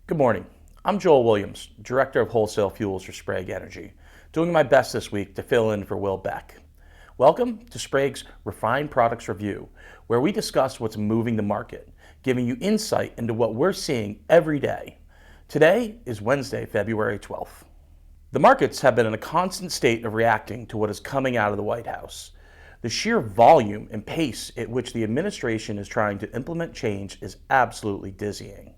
Good morning. I'm Joel Williams, Director of Wholesale Fuels for Sprague Energy, doing my best this week to fill in for Will Beck. Welcome to Sprague's Refined Products Review, where we discuss what's moving the market, giving you insight into what we're seeing every day. Today is Wednesday, February 12th. The markets have been in a constant state of reacting to what is coming out of the White House. The sheer volume and pace at which the administration is trying to implement change is absolutely dizzying.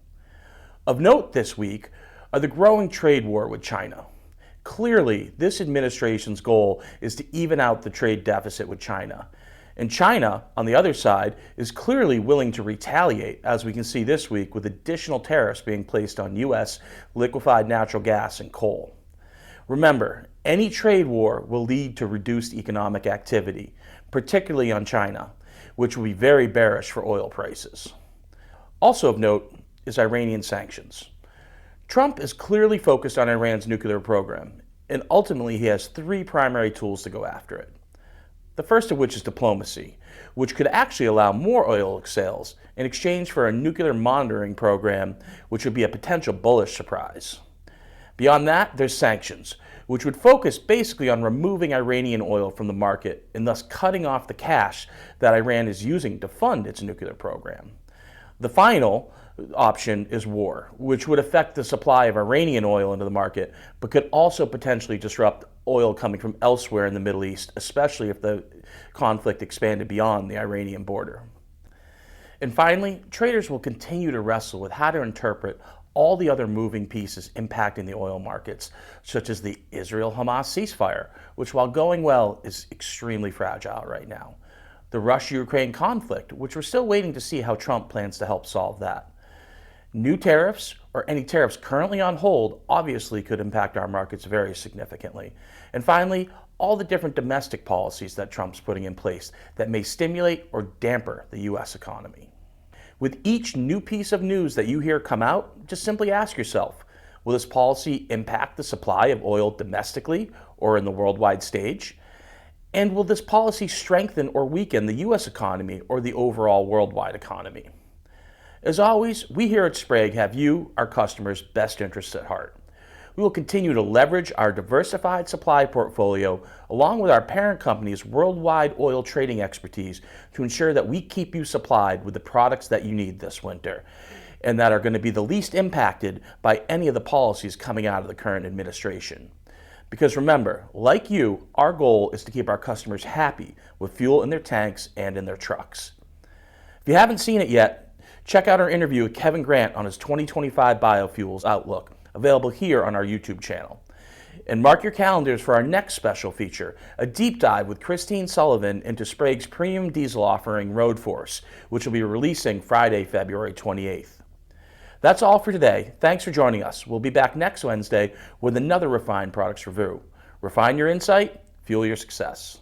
Of note this week are the growing trade war with China. Clearly, this administration's goal is to even out the trade deficit with China. And China, on the other side, is clearly willing to retaliate, as we can see this week with additional tariffs being placed on U.S. liquefied natural gas and coal. Remember, any trade war will lead to reduced economic activity, particularly on China, which will be very bearish for oil prices. Also of note is Iranian sanctions. Trump is clearly focused on Iran's nuclear program, and ultimately he has three primary tools to go after it. The first of which is diplomacy, which could actually allow more oil sales in exchange for a nuclear monitoring program, which would be a potential bullish surprise. Beyond that, there's sanctions, which would focus basically on removing Iranian oil from the market and thus cutting off the cash that Iran is using to fund its nuclear program. The final option is war, which would affect the supply of Iranian oil into the market, but could also potentially disrupt oil coming from elsewhere in the Middle East, especially if the conflict expanded beyond the Iranian border. And finally, traders will continue to wrestle with how to interpret all the other moving pieces impacting the oil markets, such as the Israel-Hamas ceasefire, which while going well is extremely fragile right now. The Russia-Ukraine conflict, which we're still waiting to see how Trump plans to help solve that. New tariffs, or any tariffs currently on hold, obviously could impact our markets very significantly. And finally, all the different domestic policies that Trump's putting in place that may stimulate or damper the U.S. economy. With each new piece of news that you hear come out, just simply ask yourself, will this policy impact the supply of oil domestically or in the worldwide stage? And will this policy strengthen or weaken the U.S. economy or the overall worldwide economy? As always, we here at Sprague have you, our customers' best interests at heart. We will continue to leverage our diversified supply portfolio along with our parent company's worldwide oil trading expertise to ensure that we keep you supplied with the products that you need this winter and that are going to be the least impacted by any of the policies coming out of the current administration. Because remember, like you, our goal is to keep our customers happy with fuel in their tanks and in their trucks. If you haven't seen it yet, check out our interview with Kevin Grant on his 2025 biofuels outlook, available here on our YouTube channel. And mark your calendars for our next special feature, a deep dive with Christine Sullivan into Sprague's premium diesel offering Road Force, which will be releasing Friday, February 28th. That's all for today. Thanks for joining us. We'll be back next Wednesday with another Refined Products Review. Refine your insight, fuel your success.